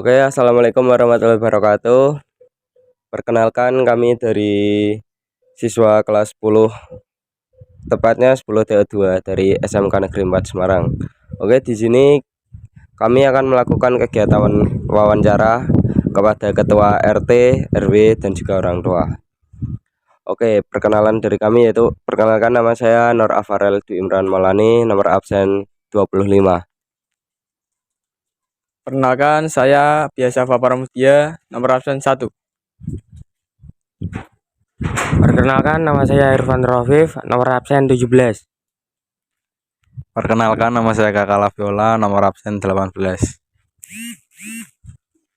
Oke, assalamualaikum warahmatullahi wabarakatuh. Perkenalkan, kami dari siswa kelas 10, tepatnya 10 TO2 dari SMK Negeri 4 Semarang. Oke, di sini kami akan melakukan kegiatan wawancara kepada ketua RT, RW, dan juga orang tua. Oke, perkenalan dari kami yaitu perkenalkan, nama saya Nur Afarel Dwi Imran Maulani, nomor absen 25. Perkenalkan, saya Biasa Pramudia, nomor absen 1. Perkenalkan, nama saya Irfan Rafif, nomor absen 17. Perkenalkan, nama saya Kakak Laviola, nomor absen 18.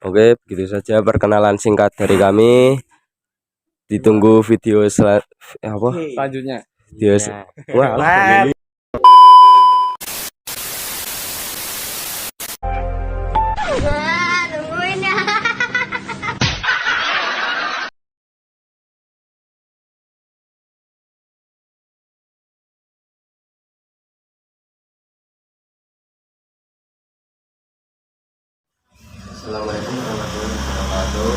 Oke, begitu saja perkenalan singkat dari kami. Ditunggu video Selanjutnya. Video wah, Tungguin ya. Assalamualaikum warahmatullahi wabarakatuh.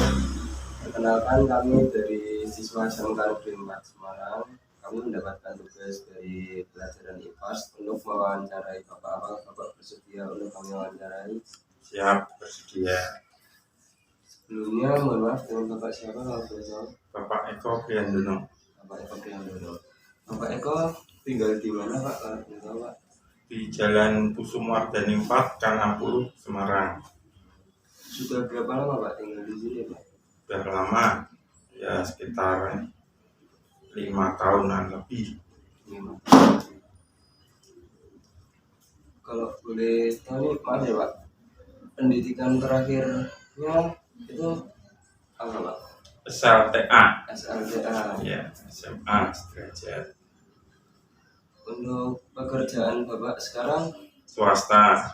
Perkenalkan, kami dari siswa SMK Negeri 4 Semarang. Kami mendapatkan tugas dari pelajaran IPAS untuk mewawancarai Bapak. Bapak bersedia untuk kami wawancarai? Siap, bersedia. Sebelumnya mohon maaf, dengan Bapak siapa kalau boleh tahu? Bapak Eko Priandono. Bapak Eko Priandono. Bapak Eko tinggal di mana Pak kalau boleh tahu Pak? Di Jalan Pusumardani 4, Kanampuru, Semarang. Sudah berapa lama Pak tinggal di sini Pak? Sudah lama, ya sekitar 5 tahunan lebih. Kalau boleh tahu nih, maaf ya Pak, pendidikan terakhirnya itu apa Pak? SLTA. SLTA. Ya, SMA sederajat. Untuk pekerjaan Bapak sekarang Swasta.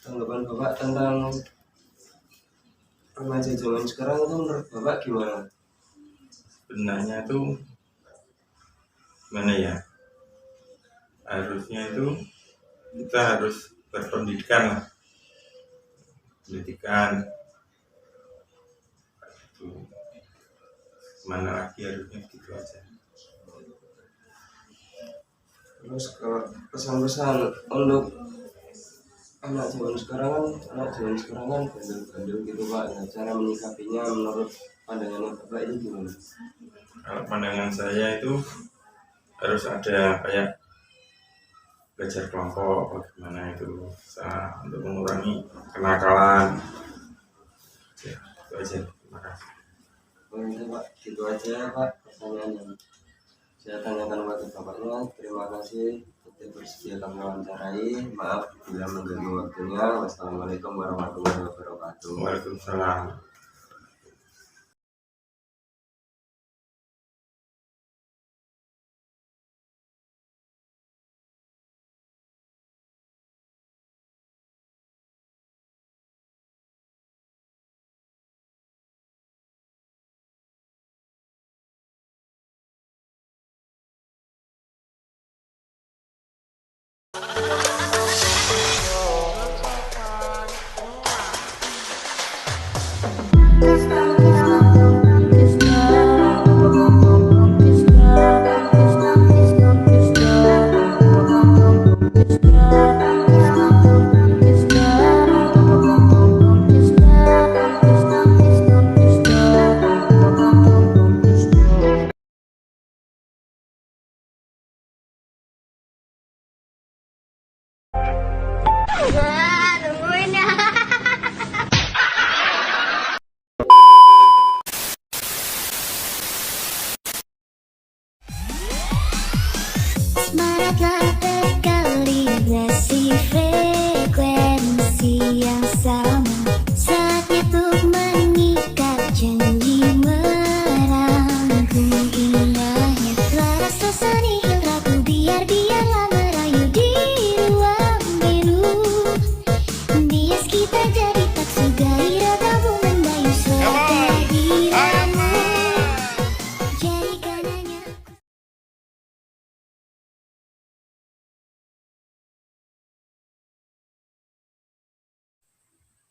Tanggapan Bapak tentang remaja zaman sekarang itu menurut Bapak gimana? Sebenarnya itu mana ya? Harusnya itu kita harus berpendidikan lah. Pendidikan itu mana lagi, harusnya gitu aja. Terus kalau pesan-pesan untuk anak zaman sekarang kan bandel-bandel gitu Pak. Nah, cara menyikapinya menurut pandangan Bapak ini gimana? Kalau pandangan saya itu harus ada kayak belajar kelompok, bagaimana itu bisa untuk mengurangi kenakalan. Ya, itu aja. Terima kasih. Itu Pak, gitu aja Pak pertanyaan yang saya tanyakan kepada Bapaknya. Terima kasih sudah bersedia kami wawancarai. Maaf bila mengganggu waktunya. Wassalamualaikum warahmatullahi wabarakatuh. Waalaikumsalam.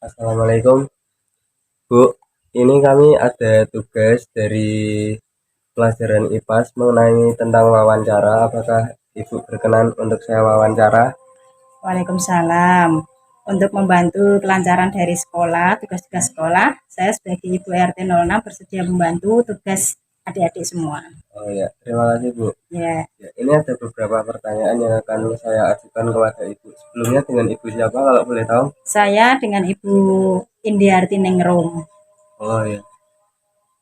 Assalamualaikum Bu, ini kami ada tugas dari pelajaran IPAS mengenai tentang wawancara. Apakah Ibu berkenan untuk saya wawancara? Waalaikumsalam. Untuk membantu kelancaran dari sekolah, tugas-tugas sekolah, saya sebagai Ibu RT 06 bersedia membantu tugas adik-adik semua. Oh ya, terima kasih Bu. Ya, Ya, ini ada beberapa pertanyaan yang akan saya ajukan kepada Ibu. Sebelumnya dengan Ibu siapa kalau boleh tahu? saya dengan Ibu Indiarti Ningrum. Oh ya,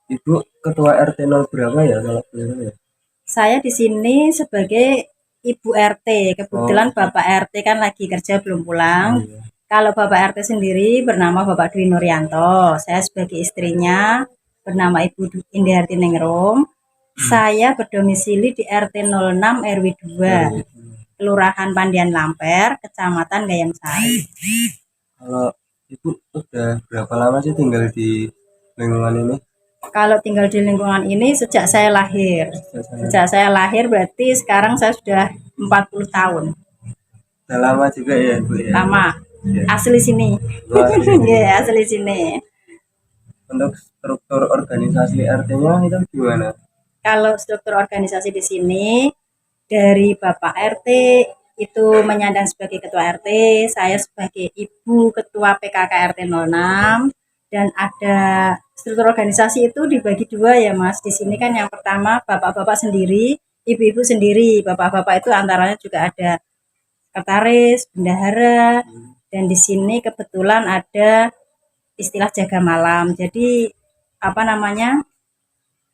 Ibu ketua RT 0 berapa ya kalau boleh tahu ya? Saya di sini sebagai Ibu RT. Kebetulan Bapak RT kan lagi kerja belum pulang. Oh, iya. Kalau Bapak RT sendiri bernama Bapak Dwi Nuryanto. Saya sebagai istrinya bernama Ibu Indiarti Ningrum. Saya berdomisili di RT 06 RW 2, Kelurahan Pandian Lamper, Kecamatan Gayam Sari. Kalau Ibu udah berapa lama sih tinggal di lingkungan ini? Kalau tinggal di lingkungan ini sejak saya lahir. Sejak saya lahir berarti sekarang saya sudah 40 tahun. Udah lama juga ya Ibu ya? Lama. Ya. Asli sini. Oh, asli. Iya, asli sini. Untuk struktur organisasi RT-nya itu gimana? Kalau struktur organisasi di sini dari Bapak RT itu menyandang sebagai ketua RT, saya sebagai Ibu Ketua PKK RT 06, dan ada struktur organisasi itu dibagi dua ya Mas. Di sini kan yang pertama bapak-bapak sendiri, ibu-ibu sendiri. Bapak-bapak itu antaranya juga ada sekretaris, bendahara, dan di sini kebetulan ada istilah jaga malam. Jadi apa namanya?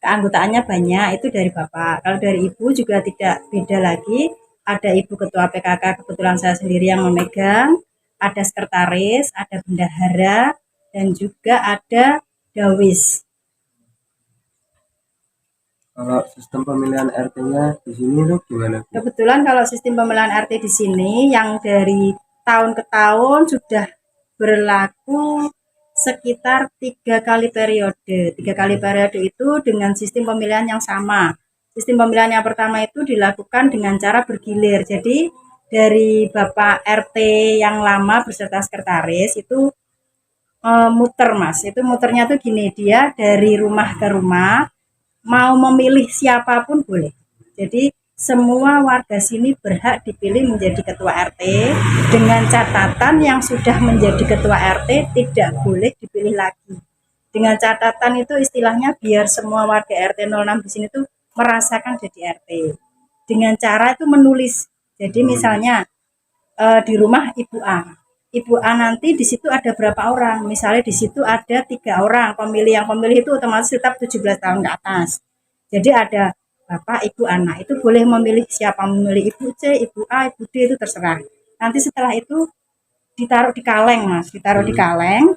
Keanggotaannya banyak itu dari bapak. Kalau dari ibu juga tidak beda lagi. Ada ibu ketua PKK, kebetulan saya sendiri yang memegang. Ada sekretaris, ada bendahara, dan juga ada dawis. Kalau sistem pemilihan RT-nya di sini tuh gimana Bu? Kebetulan kalau sistem pemilihan RT di sini yang dari tahun ke tahun sudah berlaku sekitar 3 kali periode. 3 kali periode itu dengan sistem pemilihan yang sama. Sistem pemilihan yang pertama itu dilakukan dengan cara bergilir. Jadi dari Bapak RT yang lama beserta sekretaris itu muter Mas. Itu muternya tuh gini, dia dari rumah ke rumah mau memilih siapapun boleh. Jadi semua warga sini berhak dipilih menjadi ketua RT dengan catatan yang sudah menjadi ketua RT tidak boleh dipilih lagi. Dengan catatan itu istilahnya biar semua warga RT 06 di sini tuh merasakan jadi RT. Dengan cara itu menulis. Jadi misalnya di rumah Ibu A. Ibu A nanti di situ ada berapa orang? Misalnya di situ ada 3 orang pemilih. Yang pemilih itu otomatis tetap 17 tahun ke atas. Jadi ada bapak, ibu, anak. Itu boleh memilih siapa, memilih ibu C, ibu A, ibu D, itu terserah. Nanti setelah itu ditaruh di kaleng Mas, ditaruh di kaleng.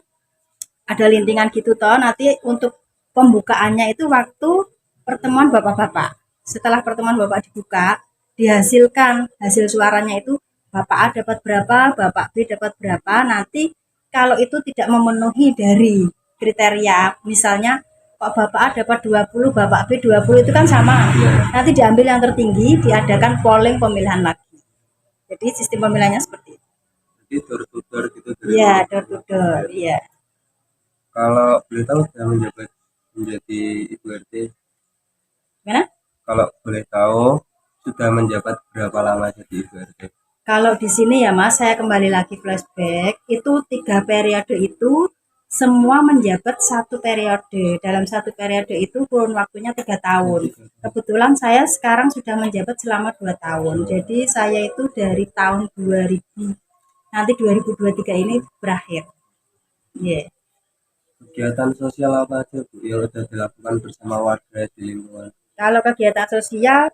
Ada lintingan gitu toh. Nanti untuk pembukaannya itu waktu pertemuan bapak-bapak. Setelah pertemuan bapak dibuka, dihasilkan hasil suaranya itu Bapak A dapat berapa, Bapak B dapat berapa. Nanti kalau itu tidak memenuhi dari kriteria, misalnya kok Bapak A dapat 20, Bapak B 20, itu kan sama. Nanti diambil yang tertinggi, diadakan polling pemilihan lagi. Jadi sistem pemilihannya seperti itu. Jadi door to door gitu dari Iya, rumah. door to door, iya. Kalau boleh tahu sudah menjabat menjadi Ibu RT, Gimana? kalau boleh tahu sudah menjabat berapa lama jadi Ibu RT? Kalau di sini ya Mas, saya kembali lagi flashback, itu 3 periode itu semua menjabat 1 periode. Dalam 1 periode itu kurun waktunya 3 tahun. Kebetulan saya sekarang sudah menjabat selama 2 tahun. Jadi saya itu dari tahun 2000, nanti 2023 ini berakhir. Yeah. Kegiatan sosial apa aja Bu yang sudah dilakukan bersama warga di lingkungan? Kalau kegiatan sosial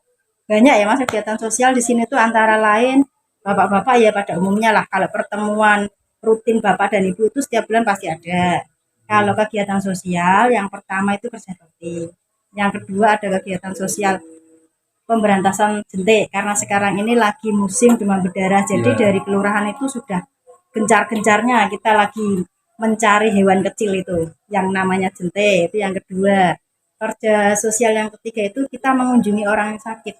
banyak ya Mas, kegiatan sosial di sini tuh antara lain bapak-bapak ya pada umumnya lah, kalau pertemuan rutin bapak dan ibu itu setiap bulan pasti ada. Kalau kegiatan sosial yang pertama itu kerja bakti, yang kedua ada kegiatan sosial pemberantasan jentik karena sekarang ini lagi musim demam berdarah. Jadi dari kelurahan itu sudah gencar-gencarnya kita lagi mencari hewan kecil itu yang namanya jentik. Itu yang kedua. Kerja sosial yang ketiga itu kita mengunjungi orang yang sakit.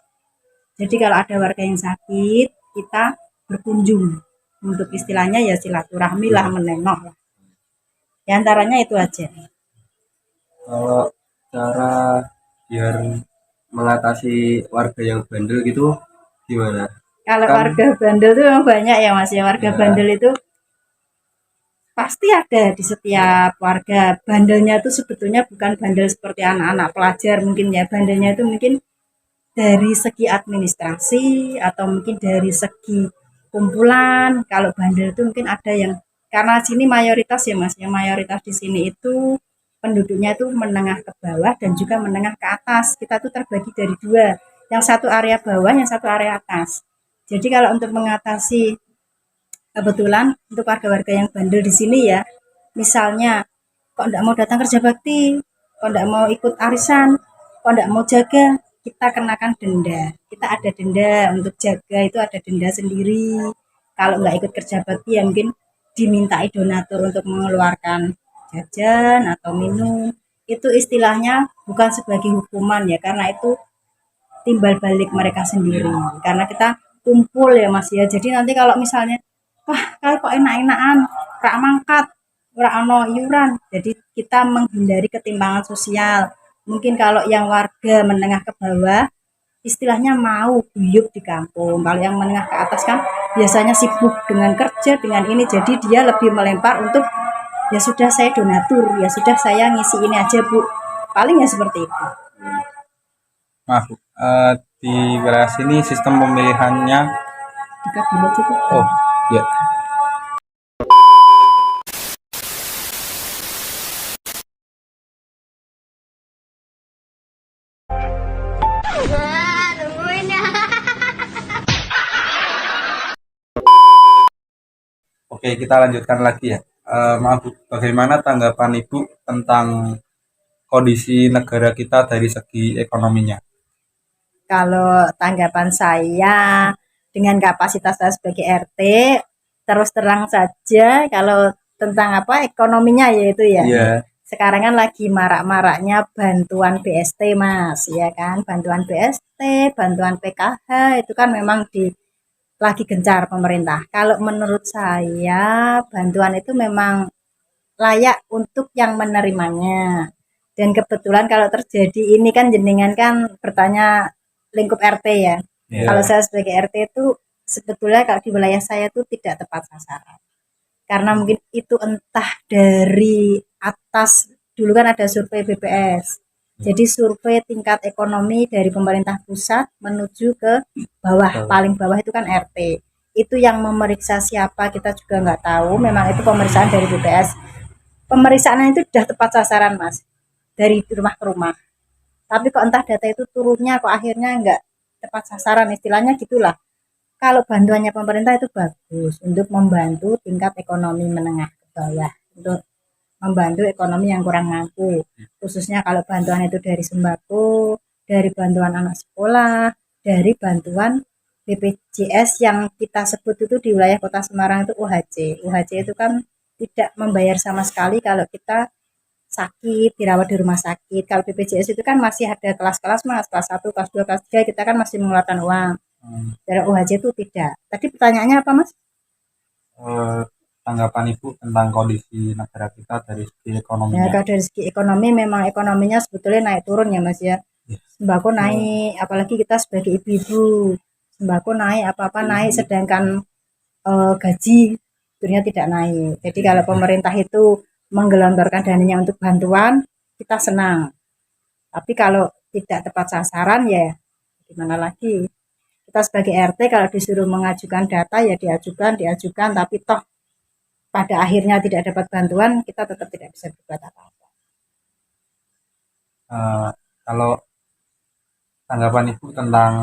Jadi kalau ada warga yang sakit, kita berkunjung untuk istilahnya ya silaturahmi lah, menengok lah. Di antaranya itu aja. Kalau cara biar mengatasi warga yang bandel gitu gimana? Kalau Kan warga bandel itu memang banyak ya Mas ya. Warga ya, bandel itu pasti ada di setiap warga. Bandelnya itu sebetulnya bukan bandel seperti anak-anak pelajar mungkin ya. Bandelnya itu mungkin dari segi administrasi atau mungkin dari segi kumpulan. Kalau bandel itu mungkin ada yang karena sini mayoritas ya Mas, yang mayoritas di sini itu penduduknya itu menengah ke bawah dan juga menengah ke atas. Kita tuh terbagi dari dua, yang satu area bawah, yang satu area atas. Jadi kalau untuk mengatasi kebetulan untuk warga-warga yang bandel di sini ya, misalnya kok enggak mau datang kerja bakti, kok enggak mau ikut arisan, kok enggak mau jaga, kita kenakan denda. Kita ada denda untuk jaga itu ada denda sendiri. Kalau enggak ikut kerja bakti ya mungkin dimintai donatur untuk mengeluarkan jajan atau minum. Itu istilahnya bukan sebagai hukuman ya, karena itu timbal balik mereka sendiri. Karena kita kumpul ya Mas ya. Jadi nanti kalau misalnya wah kalau kok enak-enakan rak mangkat ora ono iuran. Jadi kita menghindari ketimpangan sosial. Mungkin kalau yang warga menengah ke bawah istilahnya mau guyup di kampung. Kalau yang menengah ke atas kan biasanya sibuk dengan kerja dengan ini. Jadi dia lebih melempar untuk ya sudah saya donatur, ya sudah saya ngisi ini aja Bu. Paling ya seperti itu. maaf di wilayah sini sistem pemilihannya Dekat dulu aja Bu. oh ya. Oke, kita lanjutkan lagi ya. Maaf, Bu, bagaimana tanggapan Ibu tentang kondisi negara kita dari segi ekonominya? Kalau tanggapan saya dengan kapasitas saya sebagai RT, terus terang saja kalau tentang apa ekonominya yaitu ya. Iya, Sekarang kan lagi marak-maraknya bantuan BST Mas, ya kan? Bantuan BST, bantuan PKH itu kan memang lagi gencar pemerintah. Kalau menurut saya bantuan itu memang layak untuk yang menerimanya. Dan kebetulan kalau terjadi ini kan jenengan kan bertanya lingkup RT ya. iya. Kalau saya sebagai RT itu sebetulnya kalau di wilayah saya itu tidak tepat sasaran. Karena mungkin itu entah dari atas dulu kan ada survei BPS. Jadi survei tingkat ekonomi dari pemerintah pusat menuju ke bawah, paling bawah itu kan RT. Itu yang memeriksa siapa kita juga nggak tahu. Memang itu pemeriksaan dari BPS. Pemeriksaan itu sudah tepat sasaran Mas, dari rumah ke rumah. Tapi kok entah data itu turunnya kok akhirnya nggak tepat sasaran istilahnya gitulah. Kalau bantuannya pemerintah itu bagus untuk membantu tingkat ekonomi menengah ke bawah, untuk membantu ekonomi yang kurang mampu. Khususnya kalau bantuan itu dari sembako, dari bantuan anak sekolah, dari bantuan BPJS yang kita sebut itu di wilayah Kota Semarang itu UHC. UHC itu kan tidak membayar sama sekali kalau kita sakit, dirawat di rumah sakit. Kalau BPJS itu kan masih ada kelas-kelas Mas, kelas 1, kelas 2, kelas 3 kita kan masih mengeluarkan uang. Dari UHC itu tidak. Tadi pertanyaannya apa Mas? Eh, Tanggapan Ibu tentang kondisi negara kita dari segi Ya ekonominya? kalau dari segi ekonomi memang ekonominya sebetulnya naik turun ya Mas ya. Iya. Sembako naik, apalagi kita sebagai ibu-ibu. Sembako naik, apa-apa naik sedangkan gaji sebetulnya tidak naik. Jadi kalau pemerintah itu menggelontorkan dananya untuk bantuan, kita senang. Tapi kalau tidak tepat sasaran ya gimana lagi. Kita sebagai RT kalau disuruh mengajukan data ya diajukan, tapi toh pada akhirnya tidak dapat bantuan, kita tetap tidak bisa berbuat apa-apa. Eh, Kalau tanggapan Ibu tentang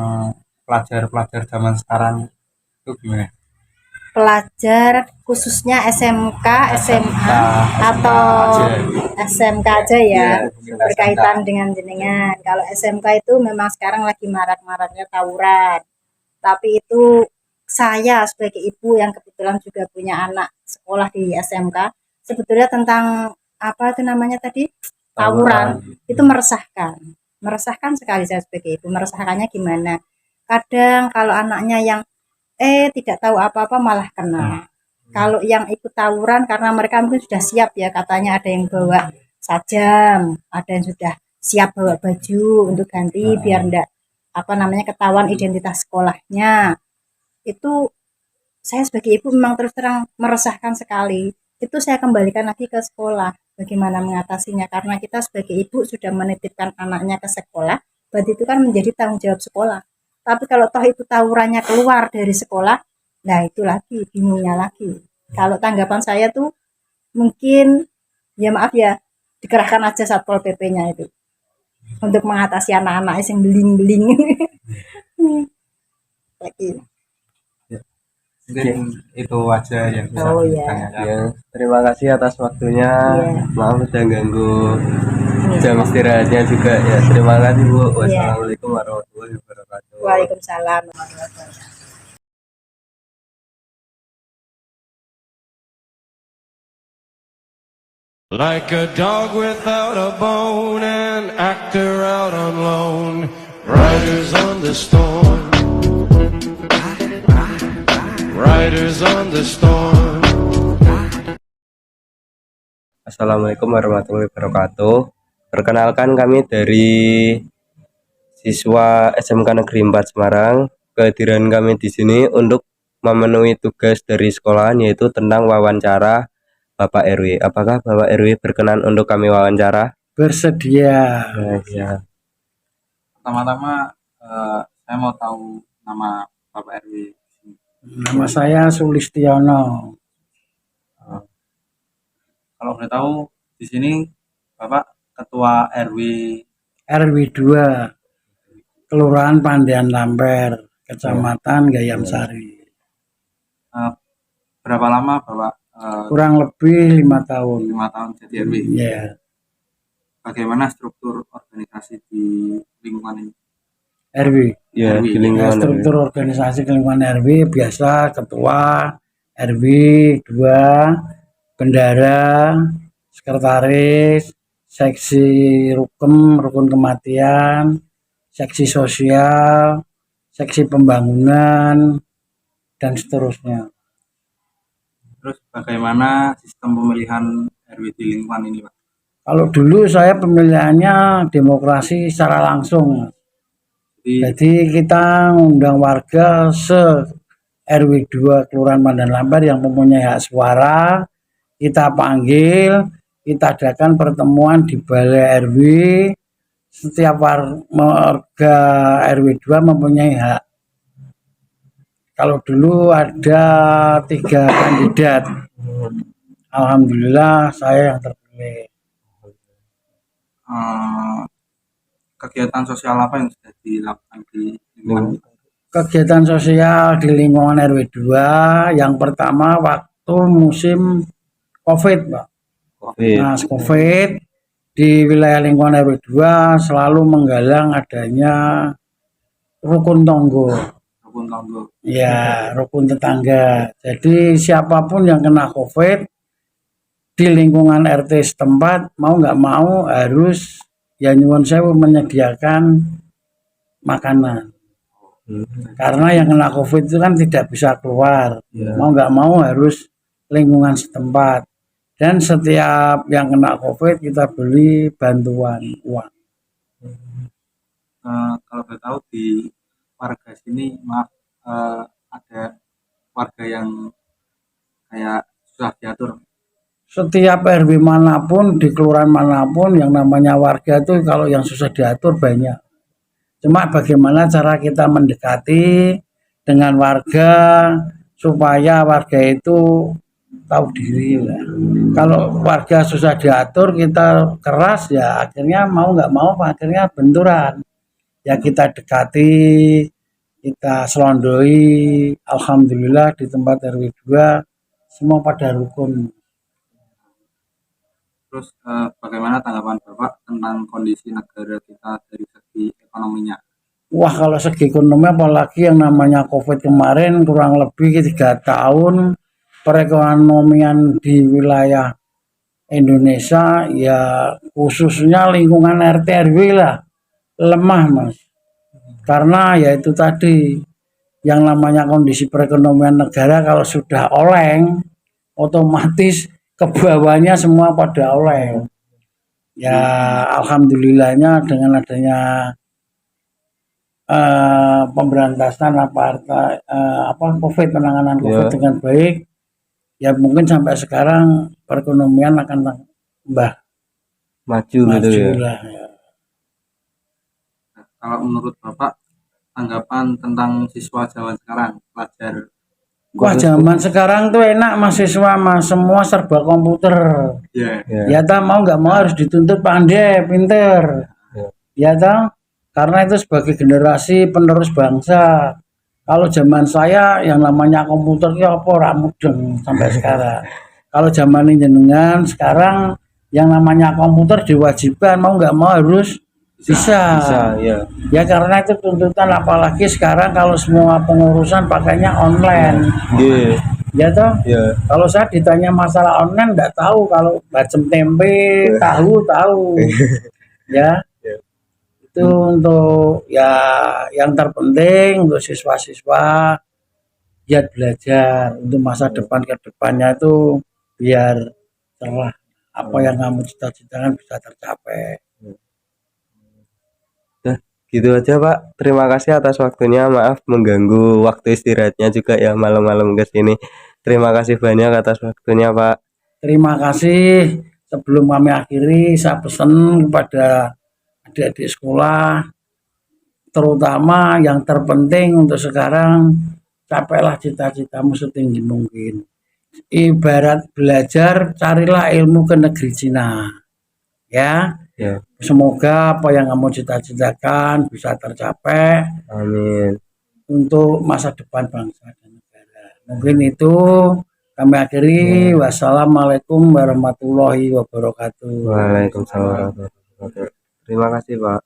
pelajar-pelajar zaman sekarang itu gimana? Pelajar khususnya SMK, SMA atau SMK aja ya, berkaitan dengan jenengan. Kalau SMK itu memang sekarang lagi marak-maraknya tawuran. Tapi itu saya sebagai ibu yang kebetulan juga punya anak sekolah di SMK, sebetulnya tentang apa itu namanya tadi tawuran itu meresahkan, meresahkan sekali saya sebagai ibu. Meresahkannya gimana? Kadang kalau anaknya yang tidak tahu apa-apa malah kena. Kalau yang ikut tawuran karena mereka mungkin sudah siap ya, katanya ada yang bawa sajam, ada yang sudah siap bawa baju untuk ganti biar enggak apa namanya ketahuan identitas sekolahnya. Itu saya sebagai ibu memang terus terang meresahkan sekali. Itu saya kembalikan lagi ke sekolah. Bagaimana mengatasinya? Karena kita sebagai ibu sudah menitipkan anaknya ke sekolah, berarti itu kan menjadi tanggung jawab sekolah. Tapi kalau toh itu tawurannya keluar dari sekolah, nah itu lagi bingungnya lagi. Kalau tanggapan saya tuh mungkin ya maaf ya dikerahkan aja Satpol PP-nya itu untuk mengatasi anak-anak yang beling-beling lagi. Mungkin itu aja yang bisa Oh, ya. ditanyakan. Ya, terima kasih atas waktunya. Iya. Maaf udah ganggu jam istirahatnya juga ya. Terima kasih Bu. Wassalamualaikum warahmatullahi wabarakatuh. Waalaikumsalam. Like a dog without a bone, an actor out on loan, riders on the storm, riders on the storm. Assalamualaikum warahmatullahi wabarakatuh. Perkenalkan kami dari siswa SMK Negeri 4 Semarang. Kehadiran kami di sini untuk memenuhi tugas dari sekolahan yaitu tentang wawancara Bapak RW. Apakah Bapak RW berkenan untuk kami wawancara? Bersedia. Nah, ya. Pertama-tama saya mau tahu nama Bapak RW. Nama saya Sulistiono. Kalau boleh tahu di sini Bapak Ketua RW RW 2, Kelurahan Pandian Lamper, Kecamatan Gayam Sari. berapa lama Bapak Kurang lebih 5 tahun. 5 tahun jadi RW? Ya, Bagaimana struktur organisasi di lingkungan ini? RW. Ya, RW. di Ya, lingkungan RW. struktur organisasi lingkungan RW biasa ketua RW 2, bendara, sekretaris, seksi rukun kematian, seksi sosial, seksi pembangunan, dan seterusnya. Terus bagaimana sistem pemilihan RW di lingkungan ini, Pak? Kalau dulu saya pemilihannya demokrasi secara langsung. Jadi kita undang warga RW 2 Kelurahan Pandian Lamper yang mempunyai hak suara, kita panggil, kita adakan pertemuan di Balai RW. Setiap warga RW 2 mempunyai hak. Kalau dulu ada 3 kandidat, alhamdulillah saya yang terpilih. Kegiatan sosial apa yang sudah dilakukan di lingkungan? Kegiatan sosial di lingkungan RW 2 yang pertama waktu musim COVID, Pak. Nah, COVID di wilayah lingkungan RW 2 selalu menggalang adanya rukun tonggo. Rukun tonggo. Ya, rukun tetangga. Jadi siapapun yang kena COVID di lingkungan RT setempat mau nggak mau harus ya nyuwun sewu menyediakan makanan. Karena yang kena COVID itu kan tidak bisa keluar. Mau nggak mau harus lingkungan setempat. Dan setiap yang kena COVID kita beli bantuan uang. Kalau boleh tahu di warga sini, maaf, ada warga yang kayak susah diatur. Setiap RW manapun, di kelurahan manapun yang namanya warga itu kalau yang susah diatur banyak. Cuma bagaimana cara kita mendekati dengan warga supaya warga itu tahu diri lah. Kalau warga susah diatur, kita keras ya akhirnya mau nggak mau akhirnya benturan. Ya kita dekati, kita selondoi, alhamdulillah di tempat RW 2 semua pada rukun. Terus bagaimana tanggapan Bapak tentang kondisi negara kita dari segi ekonominya? Wah, kalau segi ekonomi apalagi yang namanya COVID kemarin kurang lebih 3 tahun perekonomian di wilayah Indonesia ya khususnya lingkungan RT RW lah lemah, Mas. Karena ya itu tadi yang namanya kondisi perekonomian negara kalau sudah oleng otomatis ke bawahnya semua pada oleh. Ya alhamdulillahnya dengan adanya pemberantasan COVID, penanganan COVID Ya. dengan baik, ya mungkin sampai sekarang perekonomian akan tambah Maju gitu maju ya. lah. Ya. Kalau menurut Bapak, tanggapan tentang siswa zaman sekarang, pelajar Wah, zaman sekarang tuh enak mahasiswa semua serba komputer. ya Ya tak mau nggak mau harus dituntut pandai, pinter. Ya tak, karena itu sebagai generasi penerus bangsa. Kalau zaman saya yang namanya komputer ya apa ora mudeng sampai sekarang. Kalau zaman ini jenengan sekarang yang namanya komputer diwajibkan mau nggak mau harus bisa. Ya. Ya karena itu tuntutan, apalagi sekarang kalau semua pengurusan pakainya online. Iya. Ya toh. Ya. Kalau saya ditanya masalah online nggak tahu, kalau bacem tempe tahu. Ya. Itu untuk ya yang terpenting untuk siswa-siswa giat belajar untuk masa depan ke depannya itu biar cerah, apa yang kamu cita-citakan bisa tercapai. Gitu aja Pak. Terima kasih atas waktunya. Maaf mengganggu waktu istirahatnya juga ya malam-malam ke sini. Terima kasih banyak atas waktunya Pak. Terima kasih. Sebelum kami akhiri, saya pesan kepada adik-adik sekolah, terutama yang terpenting untuk sekarang, capailah cita-citamu setinggi mungkin. Ibarat belajar, carilah ilmu ke negeri Cina. Ya. Ya. Semoga apa yang kamu cita-citakan bisa tercapai. Amin. Untuk masa depan bangsa dan negara. Mungkin itu kami akhiri. Wassalamualaikum warahmatullahi wabarakatuh. Waalaikumsalam warahmatullahi wabarakatuh. Terima kasih Pak.